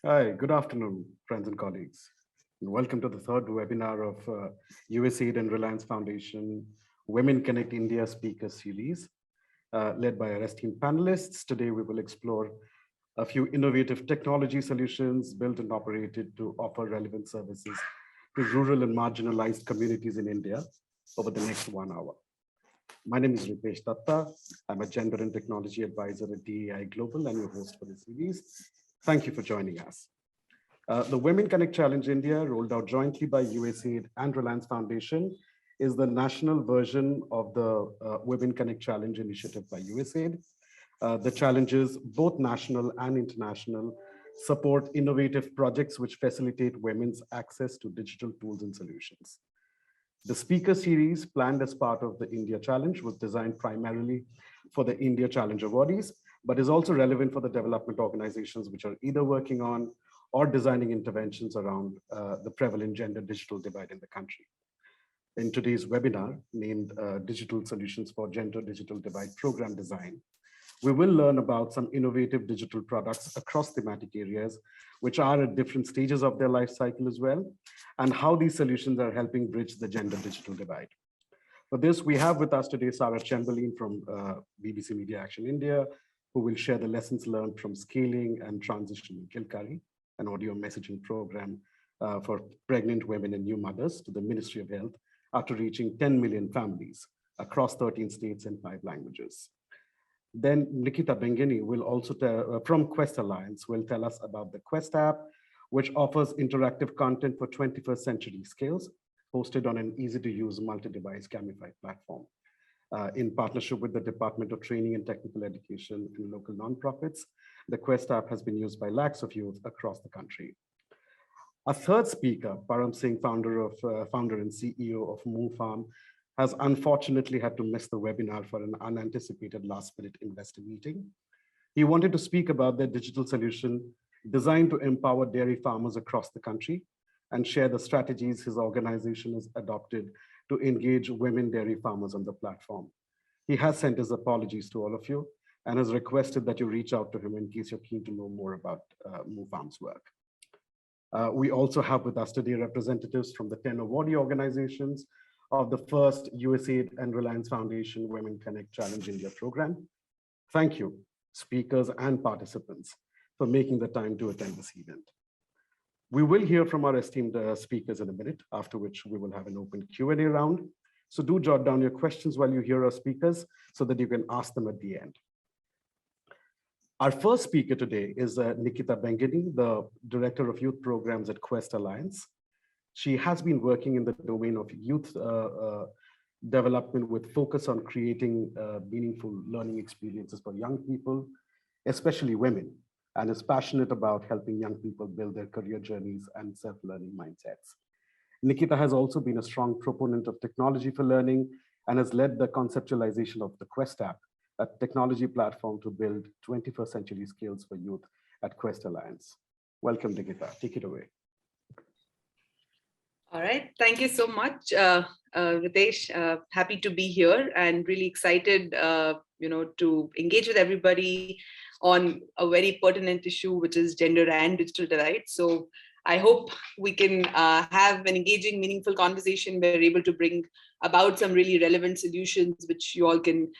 Hi, good afternoon, friends and colleagues. And welcome to the third webinar of USAID and Reliance Foundation Women Connect India Speaker Series, led by our esteemed panelists. Today, we will explore a few innovative technology solutions built and operated to offer relevant services to rural and marginalized communities in India over the next 1 hour. My name is Rupesh Datta. I'm a Gender and Technology Advisor at DEI Global and your host for the series. Thank you for joining us. The Women Connect Challenge India, rolled out jointly by USAID and Reliance Foundation, is the national version of the Women Connect Challenge initiative by USAID. The challenges, both national and international, support innovative projects which facilitate women's access to digital tools and solutions. The speaker series, planned as part of the India Challenge, was designed primarily for the India Challenge awardees, but is also relevant for the development organizations which are either working on or designing interventions around the prevalent gender digital divide in the country. In today's webinar, named Digital Solutions for Gender Digital Divide Program Design, we will learn about some innovative digital products across thematic areas, which are at different stages of their life cycle as well, and how these solutions are helping bridge the gender digital divide. For this, we have with us today Sarah Chamberlain from BBC Media Action India, who will share the lessons learned from scaling and transitioning Kilkari, an audio messaging program for pregnant women and new mothers, to the Ministry of Health after reaching 10 million families across 13 states and 5 languages. Then Nikita Bengeni will also from Quest Alliance will tell us about the Quest app, which offers interactive content for 21st century skills, hosted on an easy-to-use multi-device gamified platform. In partnership with the Department of Training and Technical Education and local nonprofits, the Quest app has been used by lakhs of youth across the country. A third speaker, Param Singh, founder and CEO of Move Farm, has unfortunately had to miss the webinar for an unanticipated last-minute investor meeting. He wanted to speak about their digital solution designed to empower dairy farmers across the country and share the strategies his organization has adopted to engage women dairy farmers on the platform. He has sent his apologies to all of you and has requested that you reach out to him in case you're keen to know more about Move Farm's work. We also have with us today representatives from the 10 awardee organizations of the first USAID and Reliance Foundation Women Connect Challenge India program. Thank you, speakers and participants, for making the time to attend this event. We will hear from our esteemed speakers in a minute, after which we will have an open Q&A round. So do jot down your questions while you hear our speakers so that you can ask them at the end. Our first speaker today is Nikita Bengeni, the Director of Youth Programs at Quest Alliance. She has been working in the domain of youth development with focus on creating meaningful learning experiences for young people, especially women, and is passionate about helping young people build their career journeys and self-learning mindsets. Nikita has also been a strong proponent of technology for learning and has led the conceptualization of the Quest app, a technology platform to build 21st century skills for youth at Quest Alliance. Welcome, Nikita. Take it away. All right, thank you so much, Ritesh. Happy to be here and really excited, to engage with everybody on a very pertinent issue, which is gender and digital divide. So I hope we can have an engaging, meaningful conversation. We're able to bring about some really relevant solutions, which you all can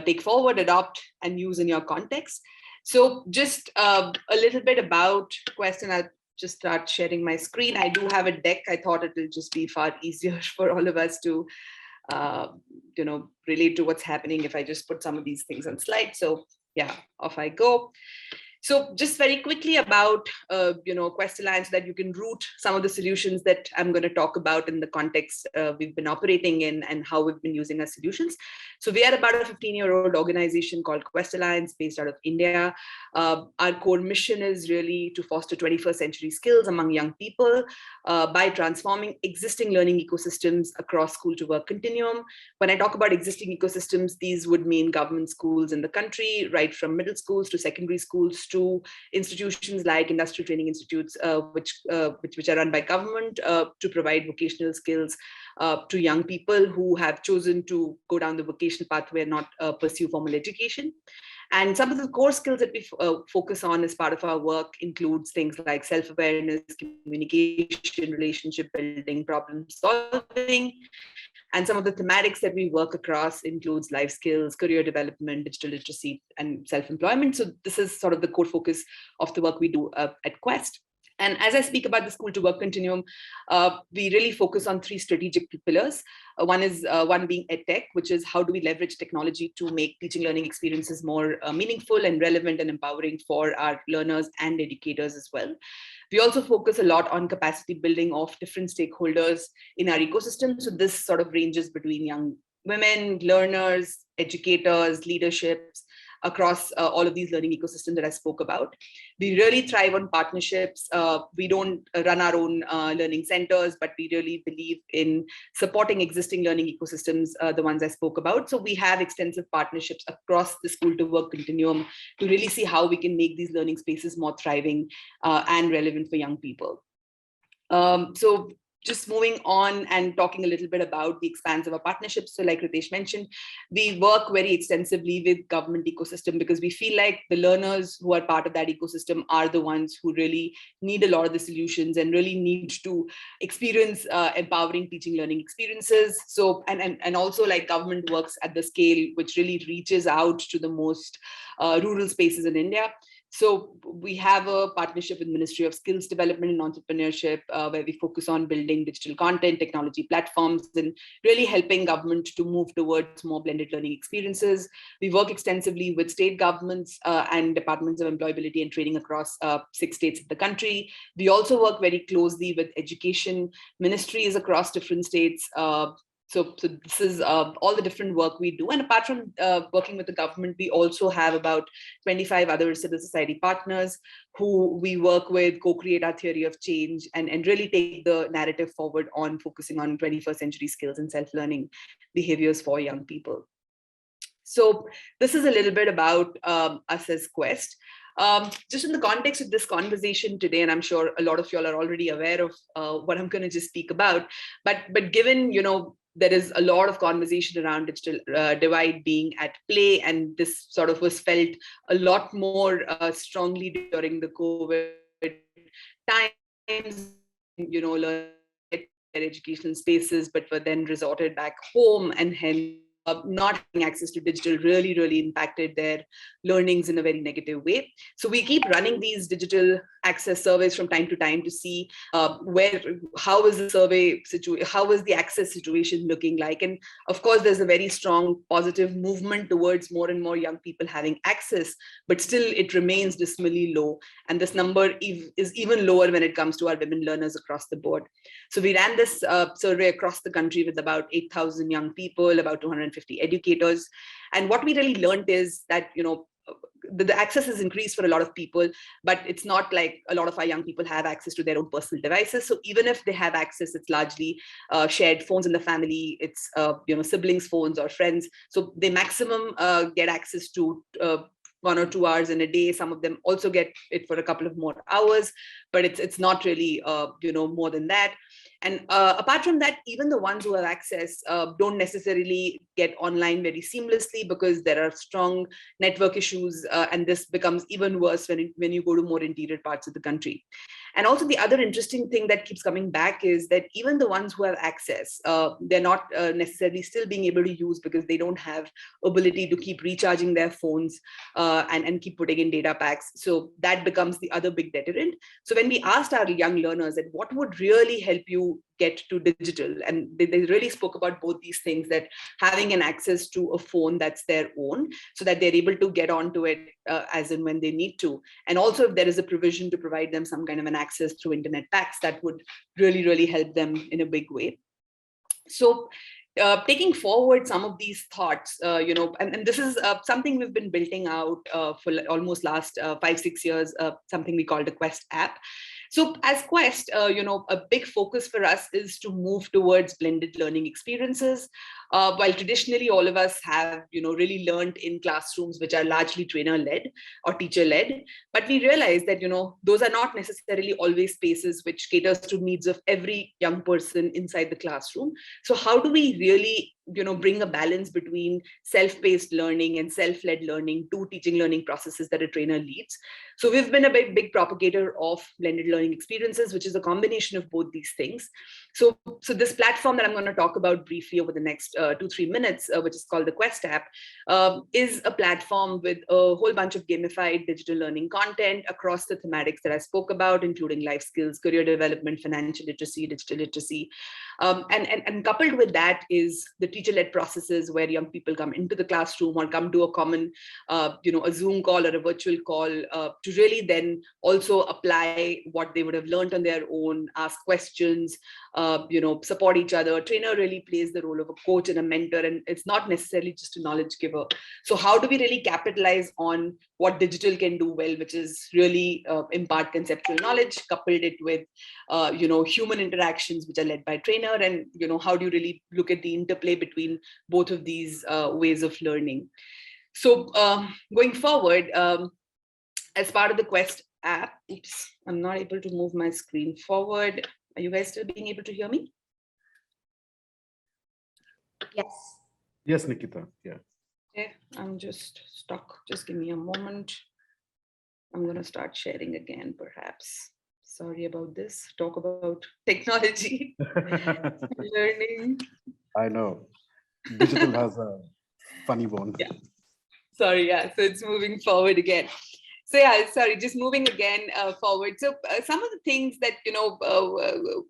take forward, adopt, and use in your context. So just a little bit about Quest, and I'll just start sharing my screen. I do have a deck. I thought it will just be far easier for all of us to, relate to what's happening if I just put some of these things on slides. So yeah, off I go. So just very quickly about, Quest Alliance, that you can root some of the solutions that I'm going to talk about in the context we've been operating in and how we've been using our solutions. So we are about a 15-year-old organization called Quest Alliance based out of India. Our core mission is really to foster 21st century skills among young people by transforming existing learning ecosystems across school to work continuum. When I talk about existing ecosystems, these would mean government schools in the country, right from middle schools to secondary schools to institutions like industrial training institutes, which are run by government to provide vocational skills to young people who have chosen to go down the vocational pathway and not pursue formal education. And some of the core skills that we focus on as part of our work includes things like self-awareness, communication, relationship building, problem solving. And some of the thematics that we work across includes life skills, career development, digital literacy, and self-employment. So this is sort of the core focus of the work we do at Quest. And as I speak about the school to work continuum, we really focus on 3 strategic pillars. One being EdTech, which is how do we leverage technology to make teaching learning experiences more meaningful and relevant and empowering for our learners and educators as well. We also focus a lot on capacity building of different stakeholders in our ecosystem. So this sort of ranges between young women, learners, educators, leaderships, across all of these learning ecosystems that I spoke about. We really thrive on partnerships. We don't run our own learning centers, but we really believe in supporting existing learning ecosystems, the ones I spoke about. So we have extensive partnerships across the school to work continuum to really see how we can make these learning spaces more thriving and relevant for young people. So just moving on and talking a little bit about the expanse of our partnerships. So like Ritesh mentioned, we work very extensively with government ecosystem because we feel like the learners who are part of that ecosystem are the ones who really need a lot of the solutions and really need to experience empowering teaching learning experiences. So, and also like government works at the scale which really reaches out to the most rural spaces in India. So we have a partnership with Ministry of Skills Development and Entrepreneurship, where we focus on building digital content, technology platforms, and really helping government to move towards more blended learning experiences. We work extensively with state governments and departments of employability and training across 6 states of the country. We also work very closely with education ministries across different states. So this is all the different work we do. And apart from working with the government, we also have about 25 other civil society partners who we work with, co-create our theory of change, and really take the narrative forward on focusing on 21st century skills and self-learning behaviors for young people. So this is a little bit about us as Quest. Just in the context of this conversation today, and I'm sure a lot of y'all are already aware of what I'm going to just speak about, but given, there is a lot of conversation around digital divide being at play, and this sort of was felt a lot more strongly during the COVID times, learn their educational spaces, but were then resorted back home, and hence not having access to digital really impacted their learnings in a very negative way. So we keep running these digital access surveys from time to time to see how is the access situation looking like. And of course, there's a very strong positive movement towards more and more young people having access, but still it remains dismally low. And this number is even lower when it comes to our women learners across the board. So we ran this survey across the country with about 8,000 young people, about 250 educators. And what we really learned is that, the access has increased for a lot of people, but it's not like a lot of our young people have access to their own personal devices. So even if they have access, it's largely shared phones in the family, it's siblings' phones or friends. So they maximum get access to 1 or 2 hours in a day. Some of them also get it for a couple of more hours, but it's not really more than that. And apart from that, even the ones who have access don't necessarily get online very seamlessly because there are strong network issues, and this becomes even worse when you go to more interior parts of the country. And also the other interesting thing that keeps coming back is that even the ones who have access, they're not necessarily still being able to use because they don't have ability to keep recharging their phones and keep putting in data packs. So that becomes the other big deterrent. So when we asked our young learners that what would really help you get to digital, and they really spoke about both these things, that having an access to a phone that's their own so that they're able to get onto it as and when they need to, and also if there is a provision to provide them some kind of an access through internet packs, that would really help them in a big way. So taking forward some of these thoughts, and this is something we've been building out for almost last 5-6 years, something we call the Quest app. So as Quest, a big focus for us is to move towards blended learning experiences. While traditionally all of us have, really learned in classrooms which are largely trainer-led or teacher-led, but we realize that, those are not necessarily always spaces which caters to needs of every young person inside the classroom. So how do we really bring a balance between self-paced learning and self-led learning, two teaching learning processes that a trainer leads. So we've been a big propagator of blended learning experiences, which is a combination of both these things. So this platform that I'm going to talk about briefly over the next 2-3 minutes, which is called the Quest app, is a platform with a whole bunch of gamified digital learning content across the thematics that I spoke about, including life skills, career development, financial literacy, digital literacy. And coupled with that is the teacher-led processes where young people come into the classroom or come to a common, a Zoom call or a virtual call to really then also apply what they would have learned on their own, ask questions, support each other. A trainer really plays the role of a coach and a mentor, and it's not necessarily just a knowledge giver. So how do we really capitalize on what digital can do well, which is really impart conceptual knowledge, coupled it with, human interactions, which are led by trainer, and, how do you really look at the interplay between both of these ways of learning. So going forward, as part of the Quest app, oops, I'm not able to move my screen forward. Are you guys still being able to hear me? Yes. Yes, Nikita. Yeah. Okay, I'm just stuck. Just give me a moment. I'm going to start sharing again, perhaps. Sorry about this. Talk about technology, learning. I know. Digital has a funny bone. Yeah. Sorry, yeah. So it's moving forward again. So yeah, sorry, just moving again forward. So some of the things that,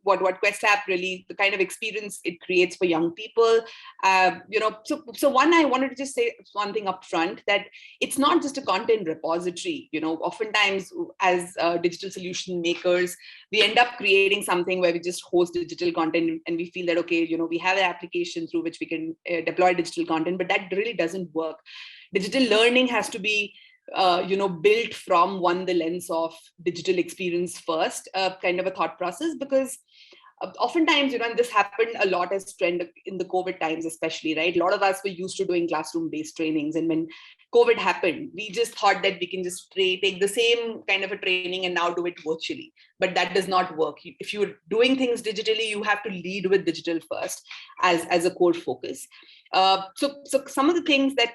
what Quest app really, the kind of experience it creates for young people, so one, I wanted to just say one thing up front, that it's not just a content repository. Oftentimes as digital solution makers, we end up creating something where we just host digital content and we feel that, okay, we have an application through which we can deploy digital content, but that really doesn't work. Digital learning has to be built from the lens of digital experience first, kind of a thought process, because oftentimes, and this happened a lot as trend in the COVID times, especially, right? A lot of us were used to doing classroom-based trainings. And when COVID happened, we just thought that we can just take the same kind of a training and now do it virtually. But that does not work. If you're doing things digitally, you have to lead with digital first as a core focus. So some of the things that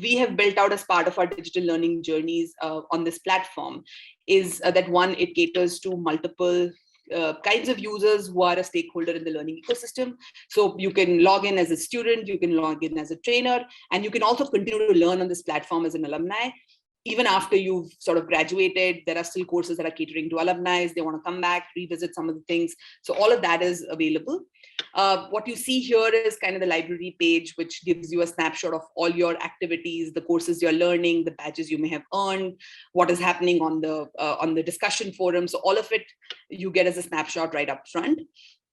we have built out as part of our digital learning journeys on this platform is that one, it caters to multiple kinds of users who are a stakeholder in the learning ecosystem. So you can log in as a student, you can log in as a trainer, and you can also continue to learn on this platform as an alumni. Even after you've sort of graduated, there are still courses that are catering to alumni. They want to come back, revisit some of the things. So all of that is available. What you see here is kind of the library page, which gives you a snapshot of all your activities, the courses you're learning, the badges you may have earned, what is happening on the discussion forum. So all of it you get as a snapshot right up front.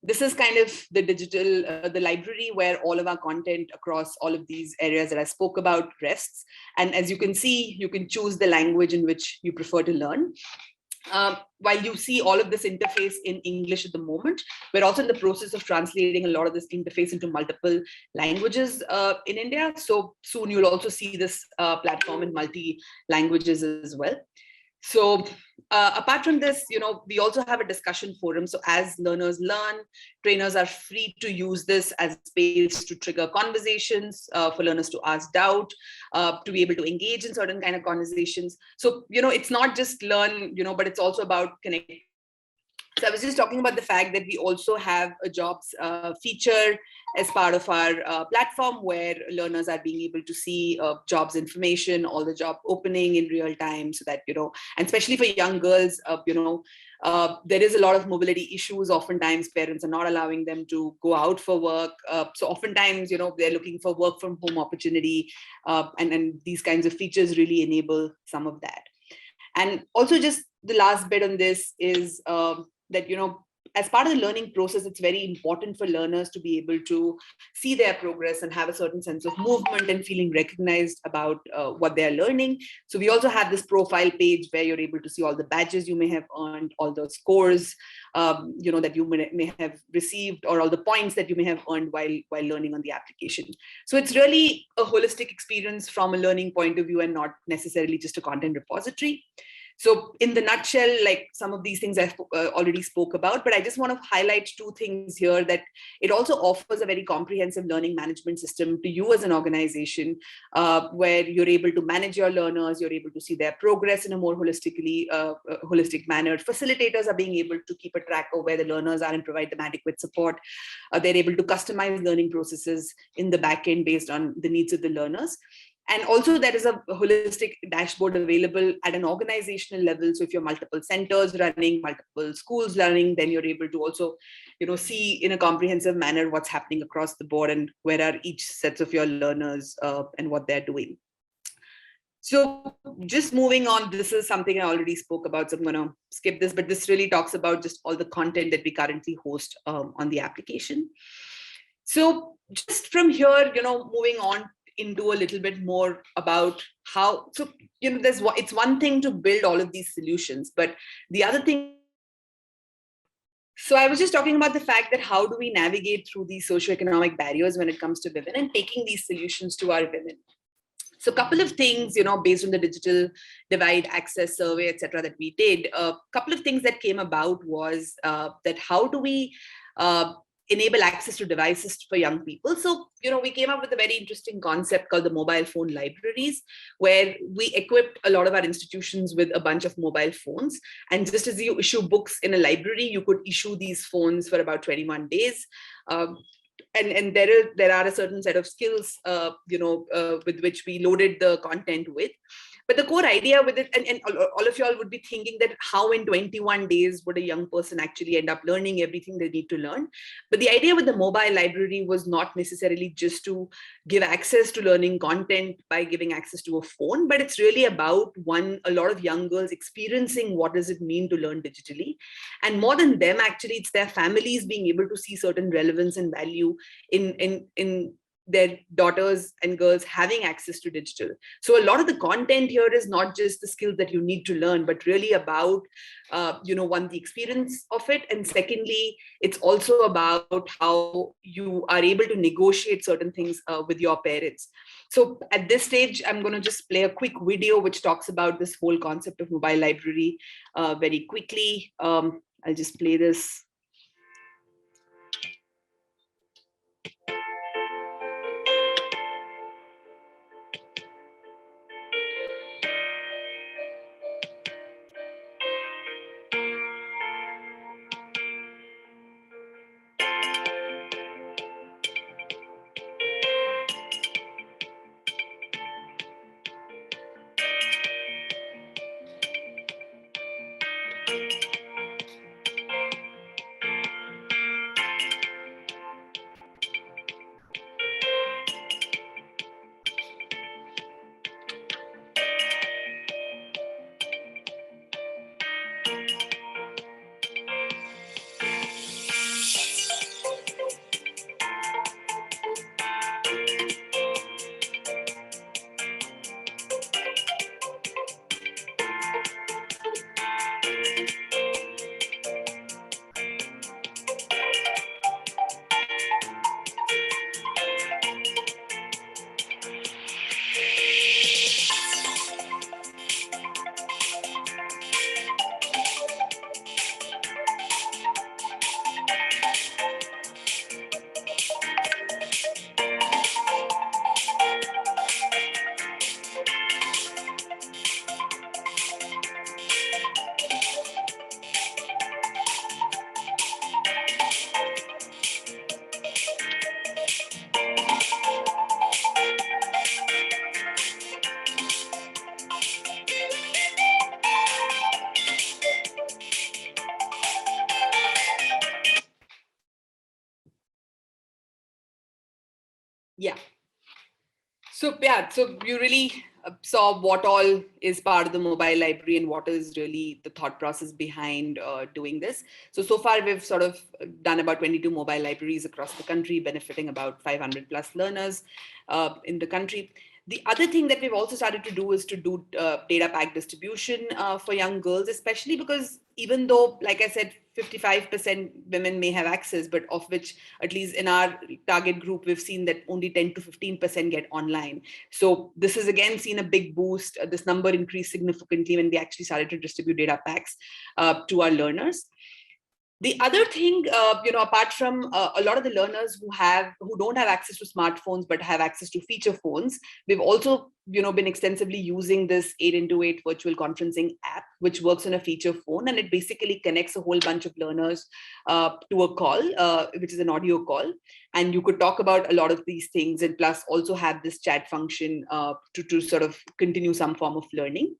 This is kind of the digital, the library where all of our content across all of these areas that I spoke about rests. And as you can see, you can choose the language in which you prefer to learn. While you see all of this interface in English at the moment, we're also in the process of translating a lot of this interface into multiple languages in India. So soon you'll also see this platform in multi-languages as well. So apart from this, we also have a discussion forum. So as learners learn, trainers are free to use this as space to trigger conversations, for learners to ask doubt, to be able to engage in certain kind of conversations. So, it's not just learn, but it's also about connecting. So I was just talking about the fact that we also have a jobs feature as part of our platform, where learners are being able to see jobs information, all the job opening in real time, so that, and especially for young girls, there is a lot of mobility issues. Oftentimes parents are not allowing them to go out for work. So oftentimes, they're looking for work from home opportunity, and these kinds of features really enable some of that. And also just the last bit on this is that, as part of the learning process, it's very important for learners to be able to see their progress and have a certain sense of movement and feeling recognized about what they're learning. So we also have this profile page where you're able to see all the badges you may have earned, all the scores, that you may have received, or all the points that you may have earned while learning on the application. So it's really a holistic experience from a learning point of view and not necessarily just a content repository. So in the nutshell, like some of these things I've already spoke about, but I just want to highlight two things here, that it also offers a very comprehensive learning management system to you as an organization, where you're able to manage your learners, you're able to see their progress in a more holistic manner. Facilitators are being able to keep a track of where the learners are and provide them adequate support. They're able to customize learning processes in the back end based on the needs of the learners. And also there is a holistic dashboard available at an organizational level. So if you're multiple centers running, multiple schools running, then you're able to also, see in a comprehensive manner what's happening across the board and where are each sets of your learners and what they're doing. So just moving on, this is something I already spoke about, so I'm going to skip this, but this really talks about just all the content that we currently host on the application. So just from here, moving on into a little bit more about how, so, it's one thing to build all of these solutions, but the other thing, so I was just talking about the fact that how do we navigate through these socioeconomic barriers when it comes to women and taking these solutions to our women. So a couple of things, based on the digital divide access survey, et cetera, that we did, a couple of things that came about was that how do we enable access to devices for young people. So, we came up with a very interesting concept called the mobile phone libraries, where we equipped a lot of our institutions with a bunch of mobile phones. And just as you issue books in a library, you could issue these phones for about 21 days. And there are a certain set of skills, with which we loaded the content with. But the core idea with it, and all of y'all would be thinking that how in 21 days would a young person actually end up learning everything they need to learn? But the idea with the mobile library was not necessarily just to give access to learning content by giving access to a phone, but it's really about, a lot of young girls experiencing what does it mean to learn digitally. And more than them, actually, it's their families being able to see certain relevance and value in their daughters and girls having access to digital. So a lot of the content here is not just the skills that you need to learn, but really about, one, the experience of it. And secondly, it's also about how you are able to negotiate certain things with your parents. So at this stage, I'm going to just play a quick video which talks about this whole concept of mobile library very quickly. I'll just play this. Yeah. So you really saw what all is part of the mobile library and what is really the thought process behind doing this. So far we've sort of done about 22 mobile libraries across the country, benefiting about 500 plus learners in the country. The other thing that we've also started to do is to do data pack distribution for young girls, especially because even though, like I said, 55% women may have access, but of which, at least in our target group, we've seen that only 10 to 15% get online. So this has again seen a big boost. This number increased significantly when we actually started to distribute data packs to our learners. The other thing, apart from a lot of the learners who don't have access to smartphones but have access to feature phones, we've also been extensively using this 8x8 virtual conferencing app, which works on a feature phone, and it basically connects a whole bunch of learners to a call, which is an audio call, and you could talk about a lot of these things, and plus also have this chat function to sort of continue some form of learning.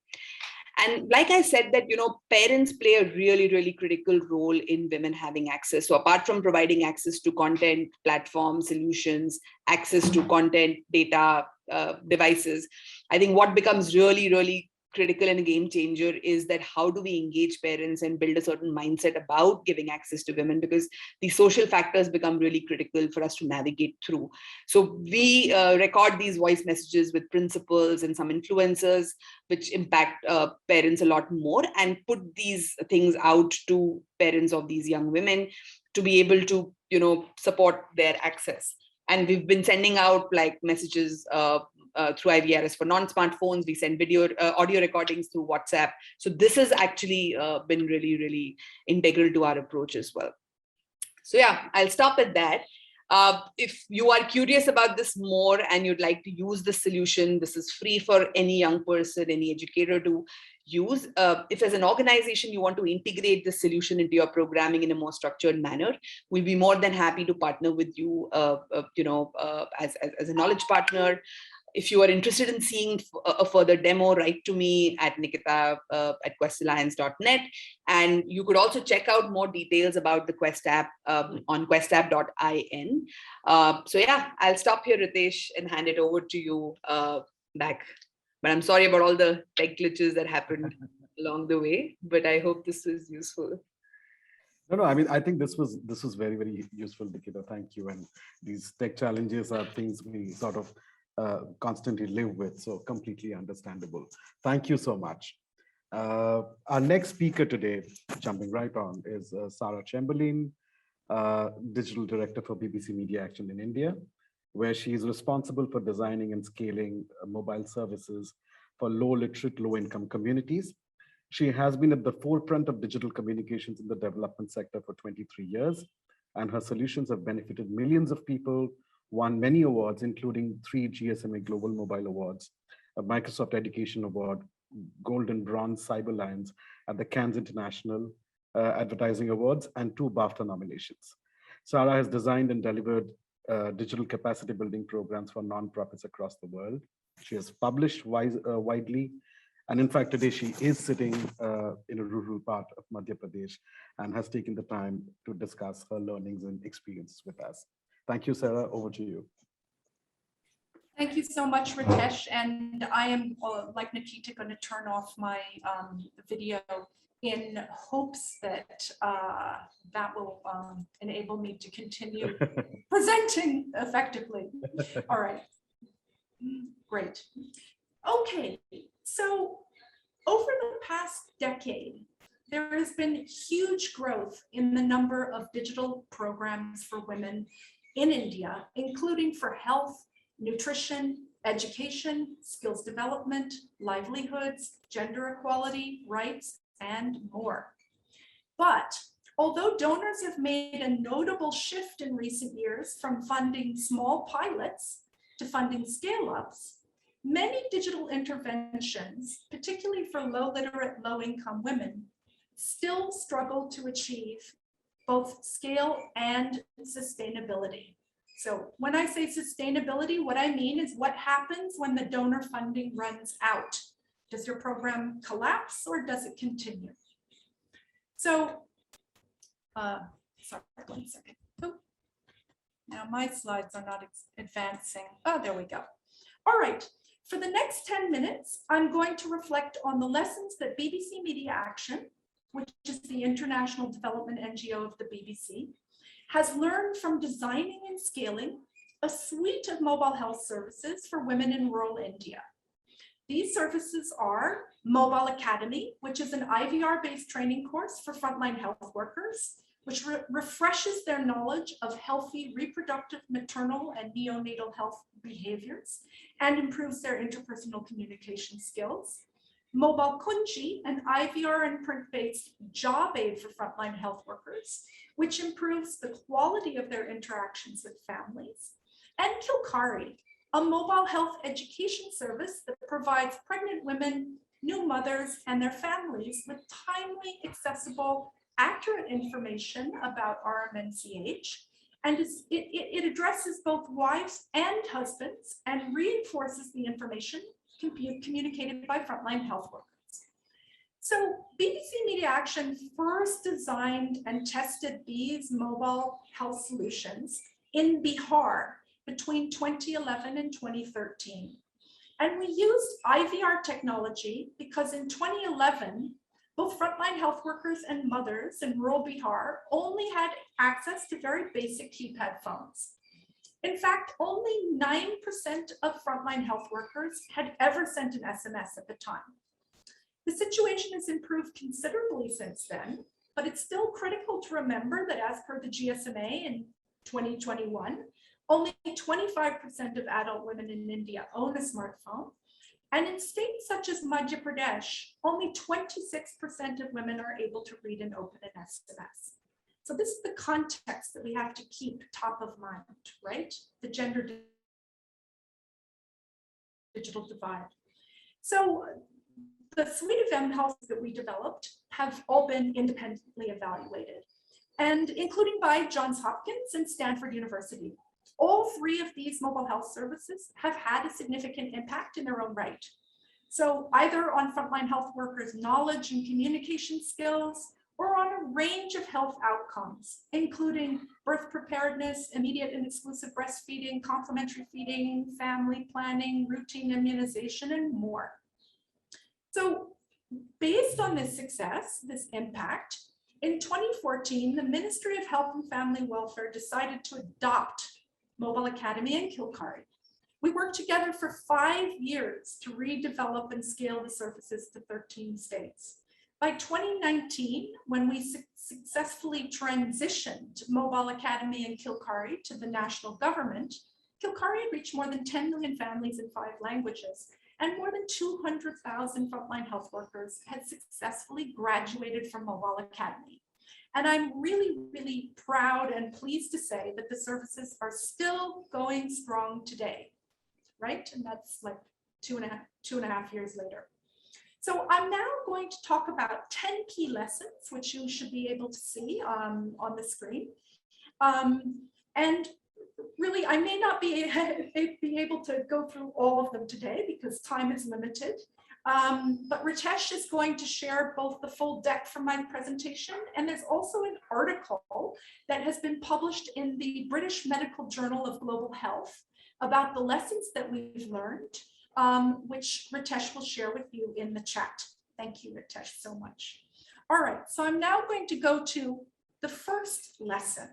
And like I said, that, parents play a really, really critical role in women having access. So apart from providing access to content, platforms, solutions, access to content, data, devices, I think what becomes really, really critical and a game changer is that how do we engage parents and build a certain mindset about giving access to women, because the social factors become really critical for us to navigate through. So we record these voice messages with principals and some influencers, which impact parents a lot more, and put these things out to parents of these young women to be able to, support their access. And we've been sending out like messages through IVRS for non-smartphones. We send audio recordings through WhatsApp. So this has actually been really, really integral to our approach as well. So yeah, I'll stop at that. If you are curious about this more and you'd like to use this solution, this is free for any young person, any educator to use. If as an organization you want to integrate this solution into your programming in a more structured manner, we'll be more than happy to partner with you, as a knowledge partner. If you are interested in seeing a further demo, write to me at Nikita at questalliance.net. And you could also check out more details about the Quest app on questapp.in. So yeah, I'll stop here, Ritesh, and hand it over to you back. But I'm sorry about all the tech glitches that happened along the way, but I hope this was useful. No, I mean, I think this was very, very useful, Nikita. Thank you. And these tech challenges are things we sort of constantly live with, so completely understandable. Thank you so much. Our next speaker today, jumping right on, is Sarah Chamberlain, Digital Director for BBC Media Action in India, where she is responsible for designing and scaling mobile services for low-literate, low-income communities. She has been at the forefront of digital communications in the development sector for 23 years, and her solutions have benefited millions of people, won many awards, including 3 GSMA Global Mobile Awards, a Microsoft Education Award, Gold and Bronze Cyber Lions at the Cannes International Advertising Awards, and 2 BAFTA nominations. Sarah has designed and delivered digital capacity building programs for nonprofits across the world. She has published widely, and in fact, today she is sitting in a rural part of Madhya Pradesh and has taken the time to discuss her learnings and experiences with us. Thank you, Sarah. Over to you. Thank you so much, Ritesh. And I am, like Nikita, going to turn off my video in hopes that that will enable me to continue presenting effectively. All right. Great. Okay. So over the past decade, there has been huge growth in the number of digital programs for women in India, including for health, nutrition, education, skills development, livelihoods, gender equality, rights, and more. But although donors have made a notable shift in recent years from funding small pilots to funding scale-ups, many digital interventions, particularly for low-literate, low-income women, still struggle to achieve both scale and sustainability. So when I say sustainability, what I mean is what happens when the donor funding runs out. Does your program collapse or does it continue? So, sorry, 1 second. Oh, now my slides are not advancing. Oh, there we go. All right, for the next 10 minutes, I'm going to reflect on the lessons that BBC Media Action, which is the international development NGO of the BBC, has learned from designing and scaling a suite of mobile health services for women in rural India. These services are Mobile Academy, which is an IVR-based training course for frontline health workers, which refreshes their knowledge of healthy reproductive, maternal, and neonatal health behaviors and improves their interpersonal communication skills. Mobile Kunji, an IVR and print-based job aid for frontline health workers, which improves the quality of their interactions with families. And Kilkari, a mobile health education service that provides pregnant women, new mothers, and their families with timely, accessible, accurate information about RMNCH. And it addresses both wives and husbands and reinforces the information communicated by frontline health workers. So BBC Media Action first designed and tested these mobile health solutions in Bihar between 2011 and 2013. And we used IVR technology because in 2011, both frontline health workers and mothers in rural Bihar only had access to very basic keypad phones. In fact, only 9% of frontline health workers had ever sent an SMS at the time. The situation has improved considerably since then, but it's still critical to remember that as per the GSMA in 2021, only 25% of adult women in India own a smartphone. And in states such as Madhya Pradesh, only 26% of women are able to read and open an SMS. So this is the context that we have to keep top of mind, right? The gender digital divide. So the suite of mHealth that we developed have all been independently evaluated, and including by Johns Hopkins and Stanford University. All three of these mobile health services have had a significant impact in their own right. So either on frontline health workers' knowledge and communication skills, or on a range of health outcomes, including birth preparedness, immediate and exclusive breastfeeding, complementary feeding, family planning, routine immunization, and more. So based on this success, this impact, in 2014, the Ministry of Health and Family Welfare decided to adopt Mobile Academy and Kilkari. We worked together for 5 years to redevelop and scale the services to 13 states. By 2019, when we successfully transitioned Mobile Academy and Kilkari to the national government, Kilkari had reached more than 10 million families in 5 languages, and more than 200,000 frontline health workers had successfully graduated from Mobile Academy. And I'm really, really proud and pleased to say that the services are still going strong today, right? And that's like two and a half years later. So I'm now going to talk about 10 key lessons, which you should be able to see on the screen. And really, I may not be able to go through all of them today because time is limited. But Ritesh is going to share both the full deck from my presentation, and there's also an article that has been published in the British Medical Journal of Global Health about the lessons that we've learned, which Ritesh will share with you in the chat. Thank you, Ritesh, so much. All right, so I'm now going to go to the first lesson.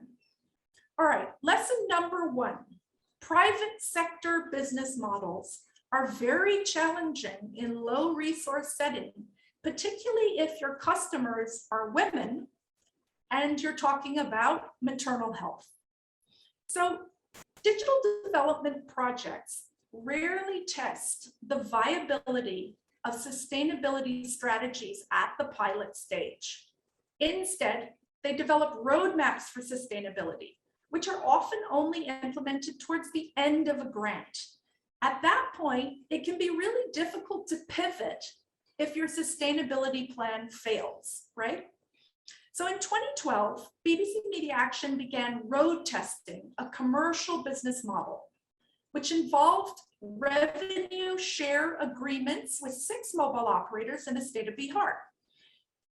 All right, lesson number 1, private sector business models are very challenging in low resource setting, particularly if your customers are women and you're talking about maternal health. So digital development projects rarely test the viability of sustainability strategies at the pilot stage. Instead, they develop roadmaps for sustainability, which are often only implemented towards the end of a grant. At that point, it can be really difficult to pivot if your sustainability plan fails, right? So in 2012, BBC Media Action began road testing a commercial business model, which involved revenue share agreements with 6 mobile operators in the state of Bihar.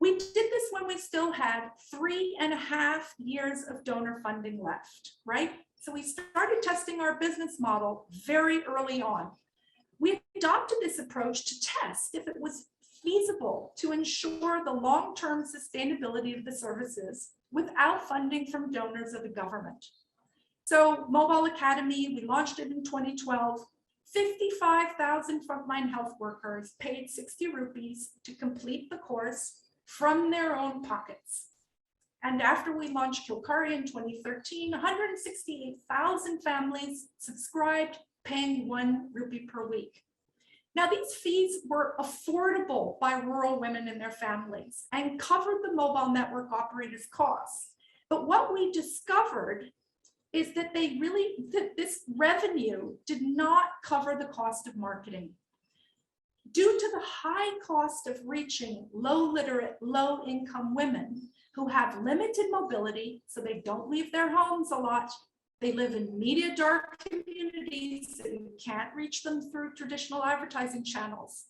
We did this when we still had 3.5 years of donor funding left, right? So we started testing our business model very early on. We adopted this approach to test if it was feasible to ensure the long-term sustainability of the services without funding from donors of the government. So Mobile Academy, we launched it in 2012. 55,000 frontline health workers paid 60 rupees to complete the course from their own pockets. And after we launched Kilkari in 2013, 168,000 families subscribed, paying 1 rupee per week. Now, these fees were affordable by rural women and their families and covered the mobile network operators' costs. But what we discovered is that this revenue did not cover the cost of marketing. Due to the high cost of reaching low literate, low income women who have limited mobility, so they don't leave their homes a lot, they live in media dark communities and can't reach them through traditional advertising channels.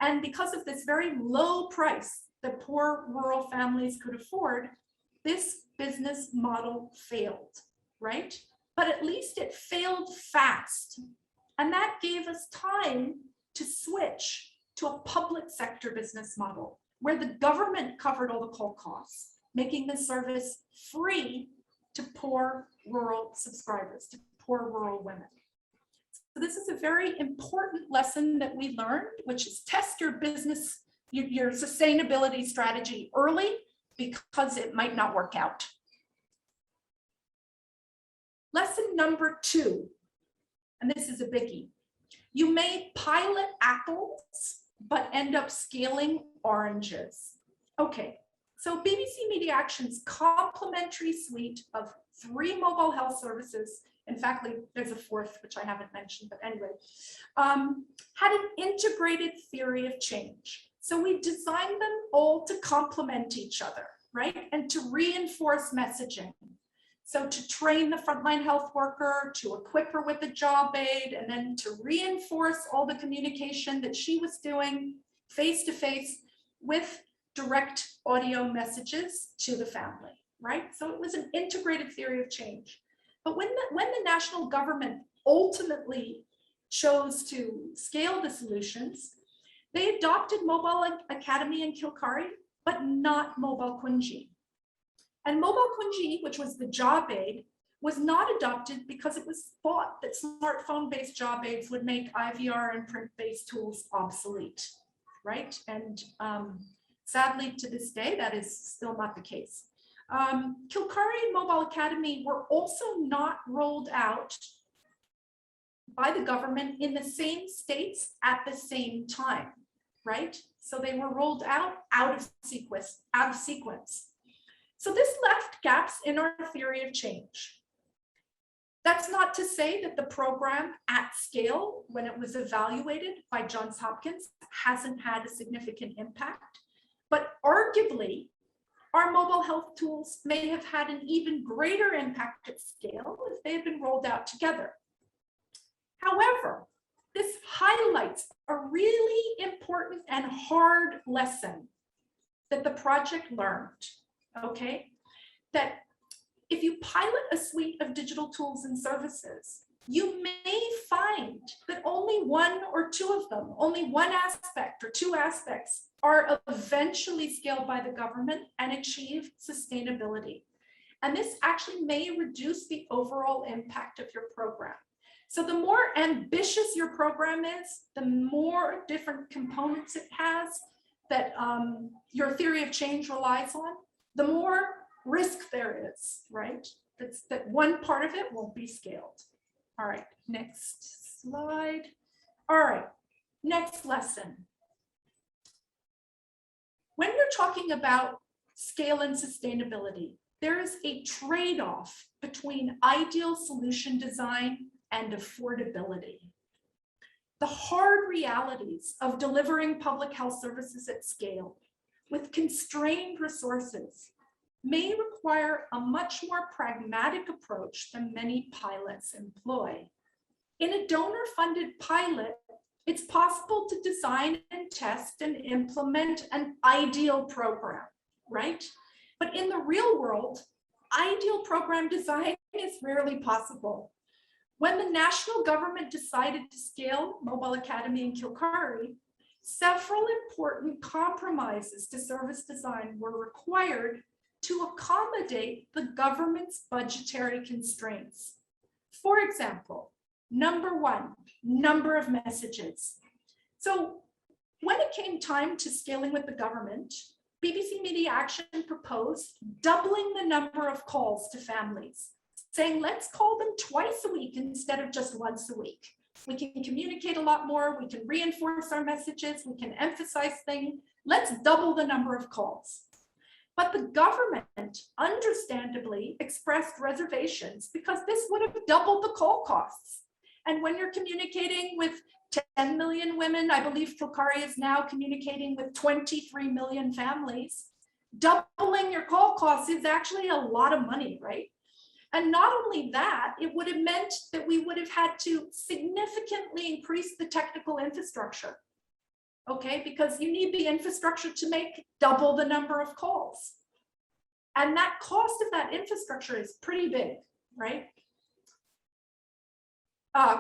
And because of this very low price that poor rural families could afford, this business model failed, right? But at least it failed fast. And that gave us time to switch to a public sector business model where the government covered all the call costs, making the service free to poor rural subscribers, to poor rural women. So this is a very important lesson that we learned, which is test your business, your sustainability strategy early, because it might not work out. Lesson number 2, and this is a biggie. You may pilot apples, but end up scaling oranges. Okay, so BBC Media Action's complementary suite of 3 mobile health services, in fact, there's a 4th, which I haven't mentioned, but anyway, had an integrated theory of change. So we designed them all to complement each other, right? And to reinforce messaging. So to train the frontline health worker, to equip her with a job aid, and then to reinforce all the communication that she was doing face-to-face with direct audio messages to the family, right? So it was an integrated theory of change. But when the national government ultimately chose to scale the solutions, they adopted Mobile Academy and Kilkari, but not Mobile Kunji. And Mobile Kunji, which was the job aid, was not adopted because it was thought that smartphone-based job aids would make IVR and print-based tools obsolete, right? And sadly, to this day, that is still not the case. Kilkari and Mobile Academy were also not rolled out by the government in the same states at the same time, right? So they were rolled out of sequence. So this left gaps in our theory of change. That's not to say that the program at scale, when it was evaluated by Johns Hopkins, hasn't had a significant impact, but arguably, our mobile health tools may have had an even greater impact at scale if they had been rolled out together. However, this highlights a really important and hard lesson that the project learned. Okay, that if you pilot a suite of digital tools and services, you may find that only 1 or 2 of them, only one aspect or 2 aspects are eventually scaled by the government and achieve sustainability. And this actually may reduce the overall impact of your program. So the more ambitious your program is, the more different components it has that your theory of change relies on, the more risk there is, right? That one part of it won't be scaled. All right, next slide. All right, next lesson. When you're talking about scale and sustainability, there is a trade-off between ideal solution design and affordability. The hard realities of delivering public health services at scale with constrained resources may require a much more pragmatic approach than many pilots employ. In a donor-funded pilot, it's possible to design and test and implement an ideal program, right? But in the real world, ideal program design is rarely possible. When the national government decided to scale Mobile Academy and Kilkari, several important compromises to service design were required to accommodate the government's budgetary constraints. For example, number one, number of messages. So when it came time to scaling with the government, BBC Media Action proposed doubling the number of calls to families, saying let's call them twice a week instead of just once a week. We can communicate a lot more, we can reinforce our messages, we can emphasize things. Let's double the number of calls. But the government understandably expressed reservations because this would have doubled the call costs. And when you're communicating with 10 million women, I believe Kilkari is now communicating with 23 million families, doubling your call costs is actually a lot of money, right? And not only that, it would have meant that we would have had to significantly increase the technical infrastructure, okay? Because you need the infrastructure to make double the number of calls. And that cost of that infrastructure is pretty big, right?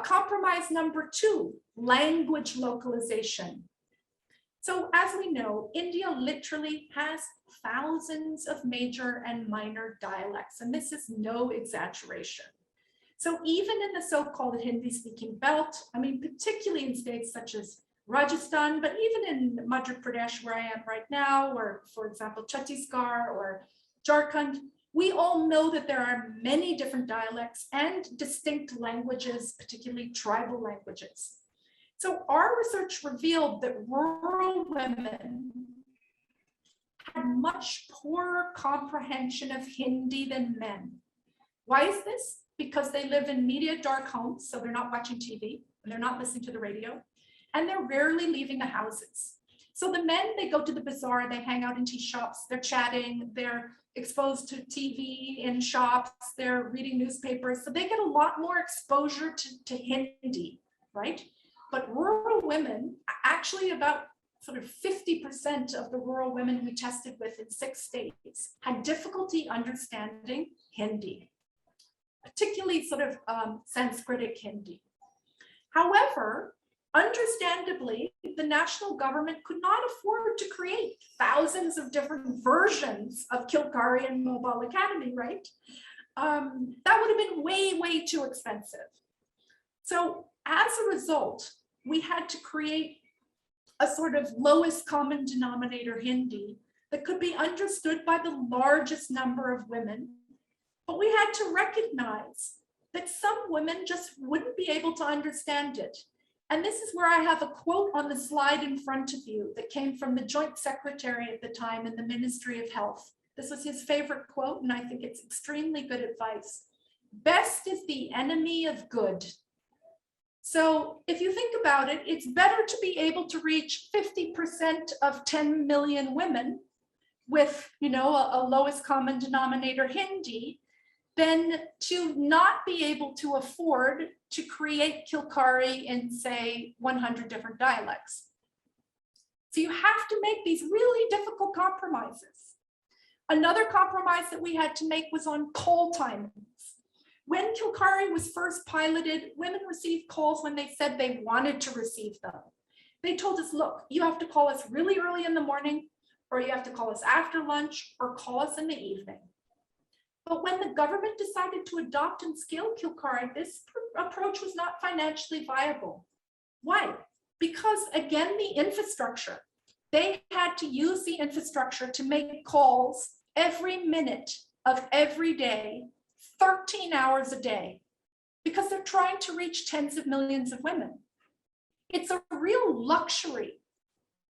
Compromise number two, language localization. So as we know, India literally has thousands of major and minor dialects, and this is no exaggeration. So even in the so-called Hindi-speaking belt, I mean, particularly in states such as Rajasthan, but even in Madhya Pradesh, where I am right now, or for example, Chhattisgarh or Jharkhand, we all know that there are many different dialects and distinct languages, particularly tribal languages. So our research revealed that rural women had much poorer comprehension of Hindi than men. Why is this? Because they live in media dark homes, so they're not watching TV, and they're not listening to the radio, and they're rarely leaving the houses. So the men, they go to the bazaar, they hang out in tea shops, they're chatting, they're exposed to TV in shops, they're reading newspapers, so they get a lot more exposure to Hindi, right? But rural women, actually about sort of 50% of the rural women we tested with in 6 states had difficulty understanding Hindi, particularly sort of Sanskritic Hindi. However, understandably, the national government could not afford to create thousands of different versions of Kilkari and Mobile Academy, right? That would have been way, way too expensive. So as a result, we had to create a sort of lowest common denominator Hindi that could be understood by the largest number of women. But we had to recognize that some women just wouldn't be able to understand it. And this is where I have a quote on the slide in front of you that came from the Joint Secretary at the time in the Ministry of Health. This was his favorite quote, and I think it's extremely good advice. Best is the enemy of good. So if you think about it, it's better to be able to reach 50% of 10 million women with, you know, a lowest common denominator Hindi than to not be able to afford to create Kilkari in, say, 100 different dialects. So you have to make these really difficult compromises. Another compromise that we had to make was on call timings. When Kilkari was first piloted, women received calls when they said they wanted to receive them. They told us, look, you have to call us really early in the morning, or you have to call us after lunch, or call us in the evening. But when the government decided to adopt and scale Kilkari, this approach was not financially viable. Why? Because again, the infrastructure, they had to use the infrastructure to make calls every minute of every day, 13 hours a day, because they're trying to reach tens of millions of women. It's a real luxury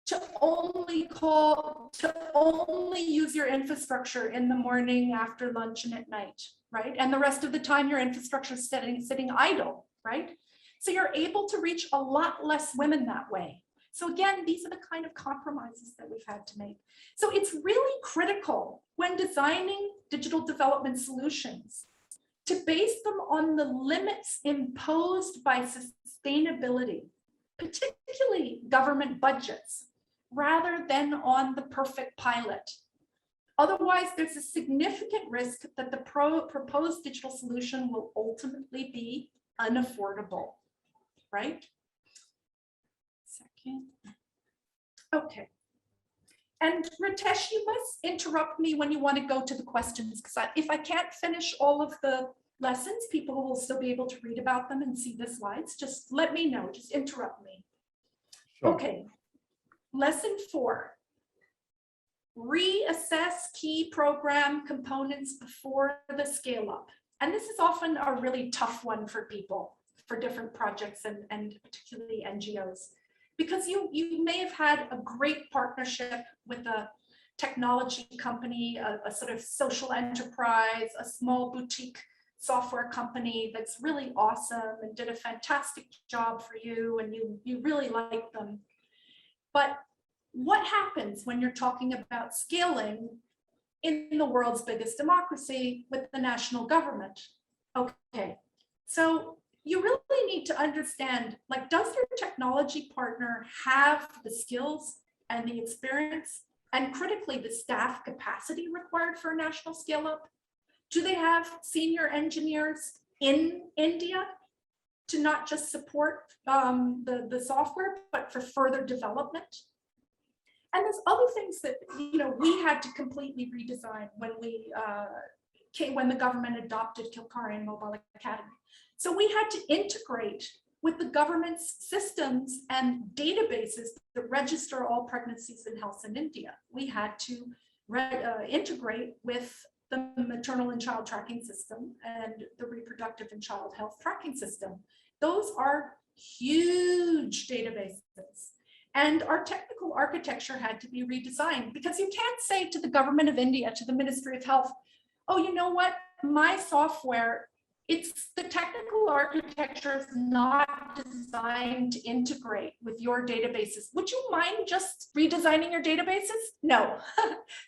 to only use your infrastructure in the morning, after lunch, and at night, right? And the rest of the time your infrastructure is sitting idle, right? So you're able to reach a lot less women that way. So again, these are the kind of compromises that we've had to make. So it's really critical when designing digital development solutions to base them on the limits imposed by sustainability, particularly government budgets, rather than on the perfect pilot. Otherwise, there's a significant risk that the proposed digital solution will ultimately be unaffordable, right? Second. Okay. And Ritesh, you must interrupt me when you want to go to the questions, because if I can't finish all of the lessons. People will still be able to read about them and see the slides. Just let me know, just interrupt me. Sure. Okay, lesson 4. Reassess key program components before the scale up. And this is often a really tough one for people, for different projects and particularly NGOs, because you may have had a great partnership with a technology company, a sort of social enterprise, a small boutique software company that's really awesome and did a fantastic job for you, and you really like them. But what happens when you're talking about scaling in the world's biggest democracy with the national government? Okay, so you really need to understand, like, does your technology partner have the skills and the experience and critically the staff capacity required for a national scale up? Do they have senior engineers in India to not just support the software, but for further development? And there's other things that we had to completely redesign when the government adopted Kilkarian Mobile Academy. So we had to integrate with the government's systems and databases that register all pregnancies and health in India. We had to integrate with the maternal and child tracking system and the reproductive and child health tracking system. Those are huge databases. And our technical architecture had to be redesigned, because you can't say to the government of India, to the Ministry of Health, oh, you know what, my software, it's the technical architecture is not designed to integrate with your databases. Would you mind just redesigning your databases? No,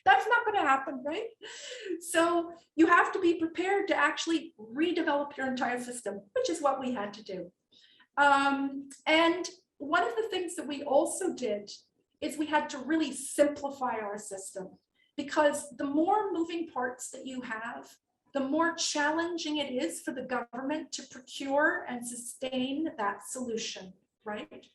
that's not going to happen, right? So you have to be prepared to actually redevelop your entire system, which is what we had to do. And one of the things that we also did is we had to really simplify our system, because the more moving parts that you have, the more challenging it is for the government to procure and sustain that solution, right?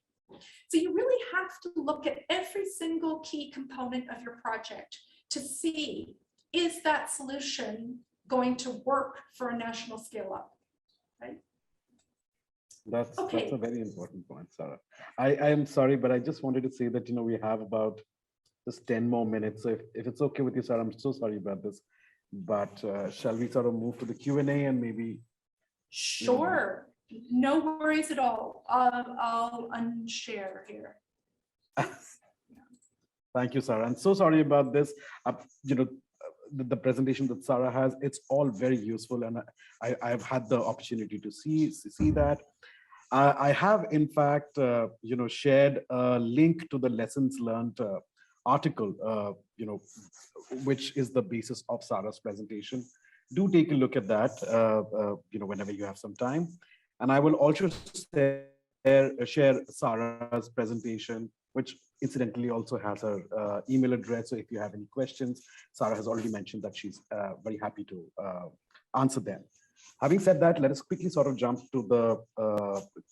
So you really have to look at every single key component of your project to see, is that solution going to work for a national scale up, right? That's Okay. a very important point, Sarah. I am sorry, but I just wanted to say that we have about just 10 more minutes. So if it's okay with you, Sarah, I'm so sorry about this. But shall we sort of move to the Q&A and maybe? Sure, no worries at all. I'll unshare here. Thank you, Sarah. I'm so sorry about this. The presentation that Sarah has, it's all very useful, and I've had the opportunity to see that. I have, in fact, shared a link to the lessons learned article, which is the basis of Sarah's presentation. Do take a look at that, whenever you have some time. And I will also share Sarah's presentation, which incidentally also has her email address. So if you have any questions, Sarah has already mentioned that she's very happy to answer them. Having said that, let us quickly sort of jump to the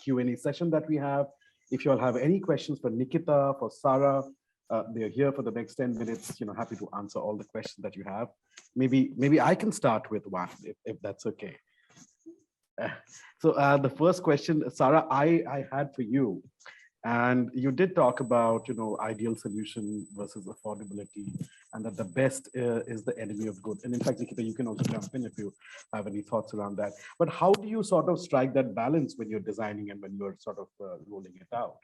Q&A session that we have. If you all have any questions for Nikita, for Sarah, they're here for the next 10 minutes, happy to answer all the questions that you have. Maybe I can start with one, if that's okay. So the first question, Sarah, I had for you, and you did talk about, ideal solution versus affordability, and that the best is the enemy of good. And in fact, Nikita, you can also jump in if you have any thoughts around that. But how do you sort of strike that balance when you're designing and when you're sort of rolling it out?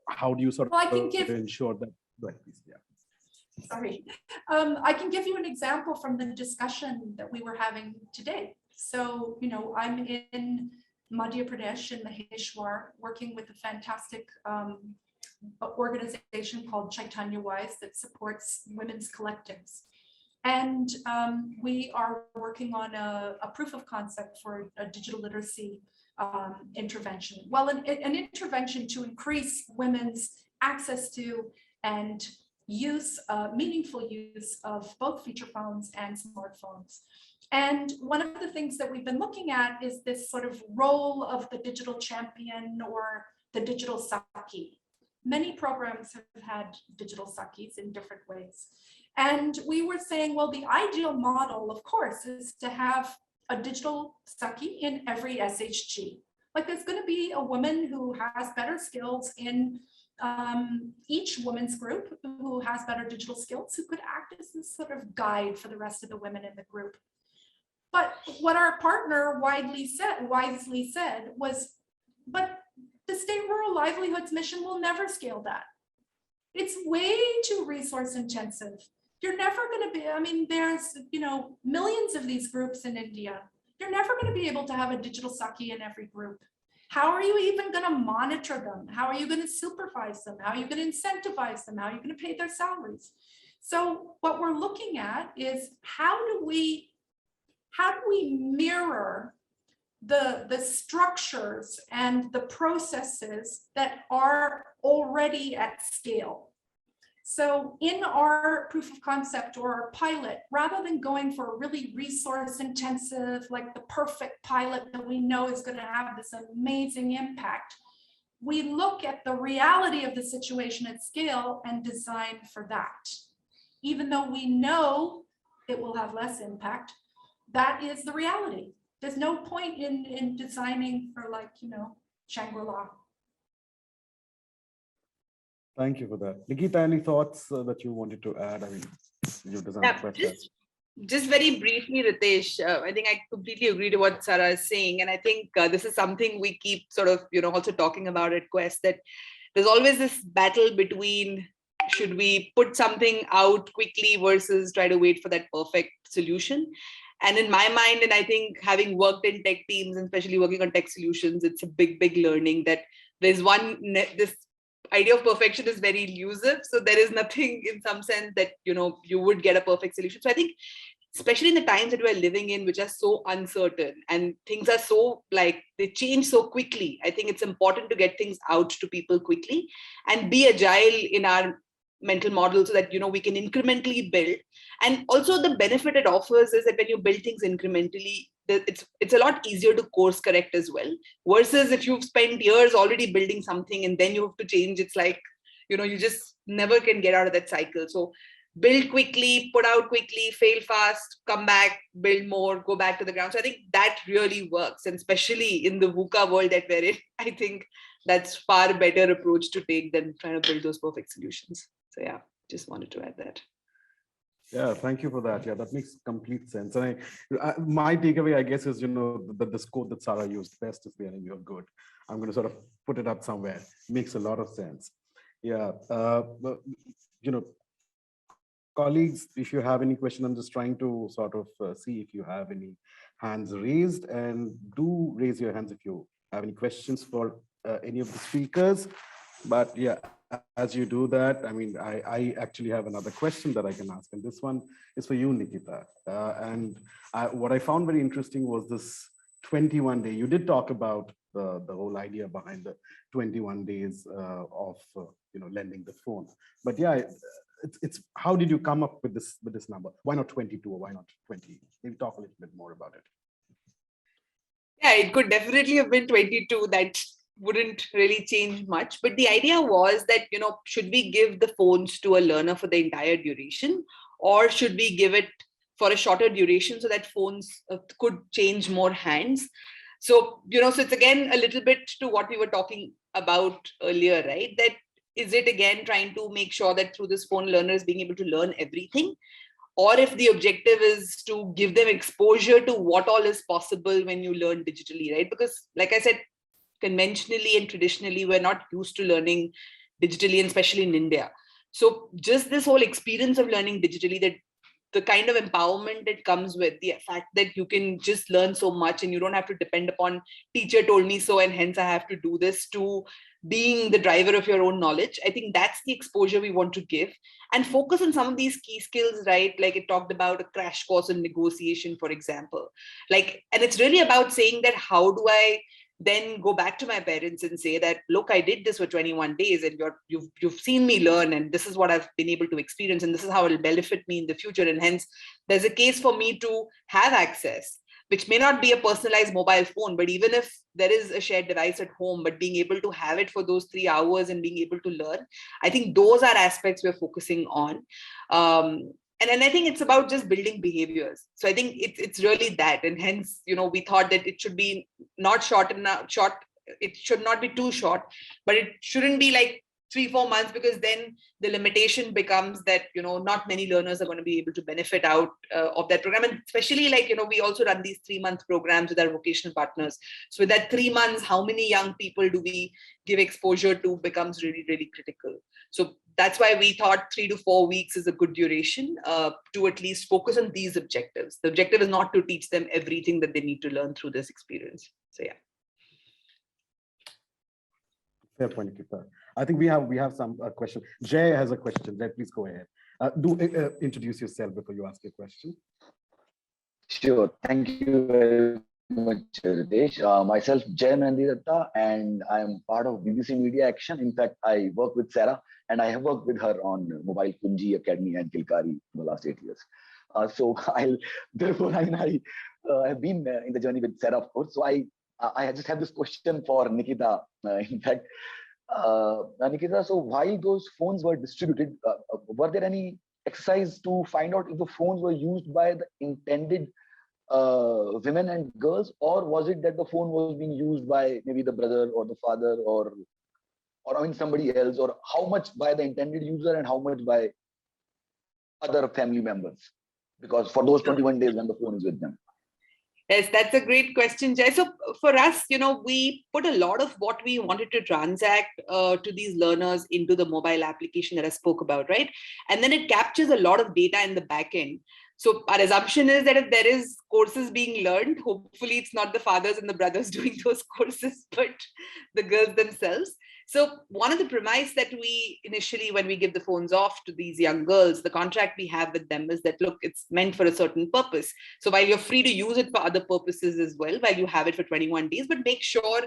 How do you sort of ensure that? Go ahead, please. Yeah. Sorry. I can give you an example from the discussion that we were having today. So, I'm in Madhya Pradesh in Maheshwar, working with a fantastic organization called Chaitanya Wise that supports women's collectives. And we are working on a proof of concept for a digital literacy intervention. Well, an intervention to increase women's access to and meaningful use of both feature phones and smartphones. And one of the things that we've been looking at is this sort of role of the digital champion or the digital Saki. Many programs have had digital Sakis in different ways. And we were saying, well, the ideal model, of course, is to have a digital Saki in every SHG. Like there's going to be a woman who has better skills in each women's group who has better digital skills, who could act as this sort of guide for the rest of the women in the group. But what our partner wisely said was, but the State Rural Livelihoods Mission will never scale that. It's way too resource intensive. You're never going to be, I mean, there's, millions of these groups in India. You're never going to be able to have a digital Saki in every group. How are you even going to monitor them? How are you going to supervise them? How are you going to incentivize them? How are you going to pay their salaries? So what we're looking at is how do we mirror the structures and the processes that are already at scale. So in our proof of concept or our pilot, rather than going for a really resource intensive, like the perfect pilot that we know is going to have this amazing impact, we look at the reality of the situation at scale and design for that. Even though we know it will have less impact, that is the reality. There's no point in designing for Shangri-La. Thank you for that. Nikita, any thoughts that you wanted to add? I mean, you designed the website. Just very briefly, Ritesh, I think I completely agree to what Sarah is saying. And I think this is something we keep sort of, also talking about at Quest, that there's always this battle between should we put something out quickly versus try to wait for that perfect solution. And in my mind, and I think having worked in tech teams, and especially working on tech solutions, it's a big learning that there's this idea of perfection is very elusive. So there is nothing in some sense that, you would get a perfect solution. So I think, especially in the times that we're living in, which are so uncertain and things are so they change so quickly, I think it's important to get things out to people quickly and be agile in our mental model so that, we can incrementally build. And also the benefit it offers is that when you build things incrementally, it's a lot easier to course correct as well, versus if you've spent years already building something and then you have to change, it's you just never can get out of that cycle. So build quickly, put out quickly, fail fast, come back, build more, go back to the ground. So I think that really works. And especially in the VUCA world that we're in, I think that's far better approach to take than trying to build those perfect solutions. So yeah, just wanted to add that. Yeah, thank you for that. Yeah, that makes complete sense. And my takeaway, I guess, is, that this quote that Sarah used, best is the enemy of good. I'm going to sort of put it up somewhere. Makes a lot of sense. Yeah. Colleagues, if you have any question, I'm just trying to sort of see if you have any hands raised, and do raise your hands if you have any questions for any of the speakers. But yeah, as you do that, I mean, I actually have another question that I can ask, and this one is for you, Nikita. What I found very interesting was this 21-day. You did talk about the whole idea behind the 21 days of lending the phone. But yeah, it's how did you come up with this number? Why not 22 or why not 20? Maybe talk a little bit more about it. Yeah, it could definitely have been 22. That wouldn't really change much. But the idea was that, should we give the phones to a learner for the entire duration, or should we give it for a shorter duration so that phones could change more hands? So, so it's again a little bit to what we were talking about earlier, right? That is it again trying to make sure that through this phone, learner is being able to learn everything? Or if the objective is to give them exposure to what all is possible when you learn digitally, right? Because like I said, conventionally and traditionally, we're not used to learning digitally, and especially in India. So just this whole experience of learning digitally, that the kind of empowerment it comes with, the fact that you can just learn so much and you don't have to depend upon teacher told me so and hence I have to do this, to being the driver of your own knowledge. I think that's the exposure we want to give, and focus on some of these key skills, right? Like it talked about a crash course in negotiation, for example. And it's really about saying that how do I then go back to my parents and say that, look, I did this for 21 days and you've seen me learn, and this is what I've been able to experience, and this is how it'll benefit me in the future. And hence there's a case for me to have access, which may not be a personalized mobile phone, but even if there is a shared device at home, but being able to have it for those 3 hours and being able to learn, I think those are aspects we're focusing on. And I think it's about just building behaviors. So I think it's really that. And hence, we thought that it should be not short, it should not be too short, but it shouldn't be like 3-4 months, because then the limitation becomes that, not many learners are going to be able to benefit out of that program. And especially we also run these 3-month programs with our vocational partners. So with that 3 months, how many young people do we give exposure to becomes really, really critical. So that's why we thought 3 to 4 weeks is a good duration to at least focus on these objectives. The objective is not to teach them everything that they need to learn through this experience. So yeah. Fair point, Nikita. I think we have some question. Jay has a question. Jay, please go ahead. Do introduce yourself before you ask your question. Sure. Thank you very much, Ritesh. Myself, Jay Nandidatta, and I am part of BBC Media Action. In fact, I work with Sarah, and I have worked with her on Mobile Kunji Academy and Kilkari for the last 8 years. So I have been in the journey with Sarah, of course. So I just have this question for Nikita. In fact, Nikita, so while those phones were distributed, were there any exercise to find out if the phones were used by the intended women and girls, or was it that the phone was being used by maybe the brother or the father or somebody else, or how much by the intended user and how much by other family members? Because for those 21 days when the phone is with them. Yes, that's a great question, Jay. So for us, we put a lot of what we wanted to transact to these learners into the mobile application that I spoke about, right? And then it captures a lot of data in the back end. So our assumption is that if there is courses being learned, hopefully it's not the fathers and the brothers doing those courses, but the girls themselves. So one of the premise that we initially, when we give the phones off to these young girls, the contract we have with them is that, look, it's meant for a certain purpose. So while you're free to use it for other purposes as well, while you have it for 21 days, but make sure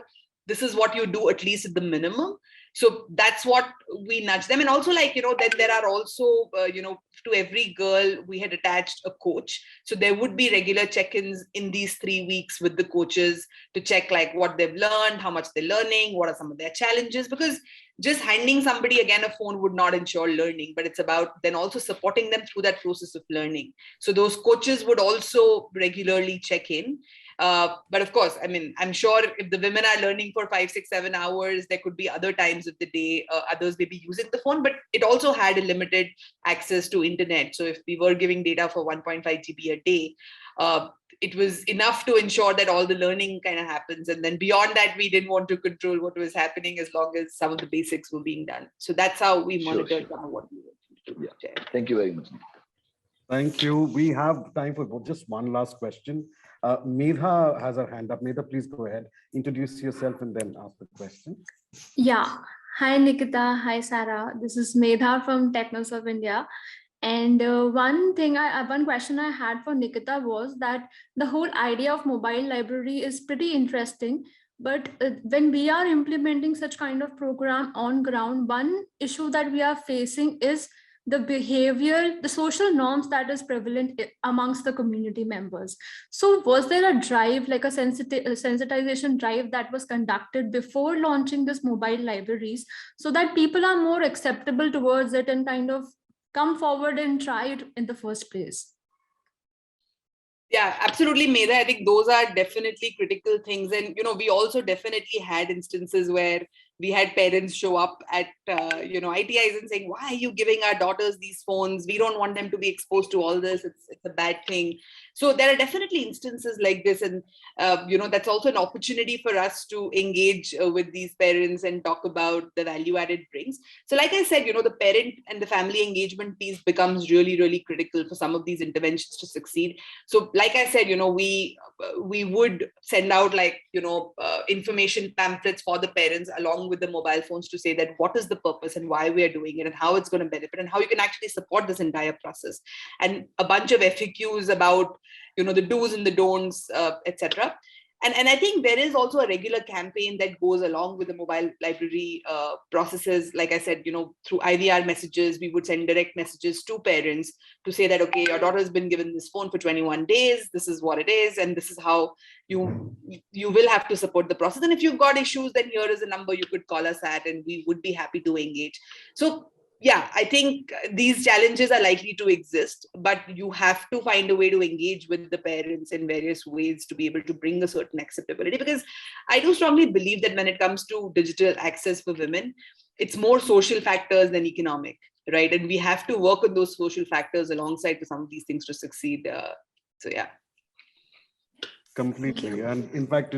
this is what you do at least at the minimum. So that's what we nudge them. And also then there are also, to every girl, we had attached a coach. So there would be regular check-ins in these 3 weeks with the coaches to check what they've learned, how much they're learning, what are some of their challenges, because just handing somebody again a phone would not ensure learning, but it's about then also supporting them through that process of learning. So those coaches would also regularly check in. But of course, I'm sure if the women are learning for 5, 6, 7 hours, there could be other times of the day others may be using the phone, but it also had a limited access to internet. So if we were giving data for 1.5 GB a day, it was enough to ensure that all the learning kind of happens. And then beyond that, we didn't want to control what was happening as long as some of the basics were being done. So that's how we monitored some of what we were doing. Yeah. Thank you very much. Thank you. We have time for just one last question. Medha has her hand up. Medha, please go ahead. Introduce yourself and then ask the question. Yeah. Hi, Nikita. Hi, Sarah. This is Medha from Technoserve India. And one question I had for Nikita was that the whole idea of mobile library is pretty interesting. But when we are implementing such kind of program on ground, one issue that we are facing is the behavior, the social norms that is prevalent amongst the community members. So was there a drive, like a sensitization drive that was conducted before launching this mobile libraries so that people are more acceptable towards it and kind of come forward and try it in the first place? Yeah, absolutely, Medha. I think those are definitely critical things. And, we also definitely had instances where we had parents show up at, ITIs and saying, why are you giving our daughters these phones? We don't want them to be exposed to all this. It's a bad thing. So there are definitely instances like this. And, that's also an opportunity for us to engage with these parents and talk about the value added brings. So like I said, the parent and the family engagement piece becomes really, really critical for some of these interventions to succeed. So like I said, we would send out information pamphlets for the parents along with the mobile phones to say that what is the purpose and why we are doing it and how it's going to benefit and how you can actually support this entire process, and a bunch of FAQs about the do's and the don'ts, etc. And I think there is also a regular campaign that goes along with the mobile library processes. Like I said, through IVR messages, we would send direct messages to parents to say that, okay, your daughter has been given this phone for 21 days. This is what it is. And this is how you will have to support the process. And if you've got issues, then here is a number you could call us at, and we would be happy to engage. So yeah, I think these challenges are likely to exist, but you have to find a way to engage with the parents in various ways to be able to bring a certain acceptability. Because I do strongly believe that when it comes to digital access for women, it's more social factors than economic, right? And we have to work on those social factors alongside for some of these things to succeed. So yeah. Completely. And in fact,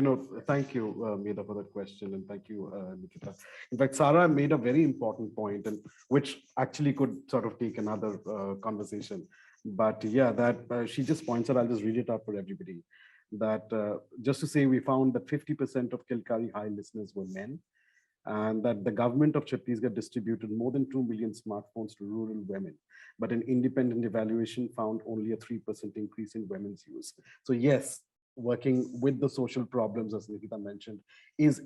thank you, Medha, for that question. And thank you, Nikita. In fact, Sarah made a very important point, and which actually could sort of take another conversation. But yeah, that she just points out, I'll just read it out for everybody. That just to say, we found that 50% of Kilkari High listeners were men, and that the government of Chhattisgarh distributed more than 2 million smartphones to rural women. But an independent evaluation found only a 3% increase in women's use. So yes, working with the social problems, as Nikita mentioned, is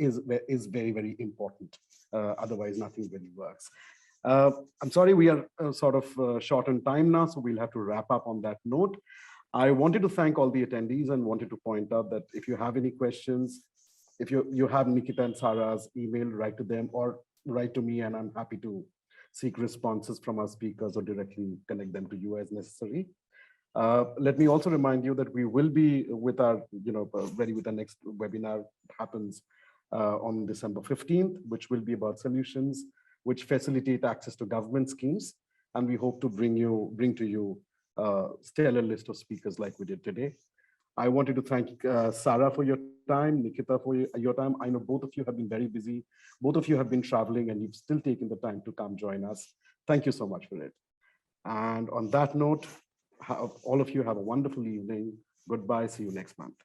very, very important. Otherwise, nothing really works. I'm sorry, we are sort of short on time now, so we'll have to wrap up on that note. I wanted to thank all the attendees and wanted to point out that if you have any questions, if you have Nikita and Sarah's email, write to them or write to me, and I'm happy to seek responses from our speakers or directly connect them to you as necessary. Let me also remind you that we will be with our, ready with the next webinar happens on December 15th, which will be about solutions which facilitate access to government schemes. And we hope to bring to you a stellar list of speakers like we did today. I wanted to thank Sarah for your time, Nikita for your time. I know both of you have been very busy. Both of you have been traveling and you've still taken the time to come join us. Thank you so much for it. And on that note, all of you have a wonderful evening. Goodbye. See you next month.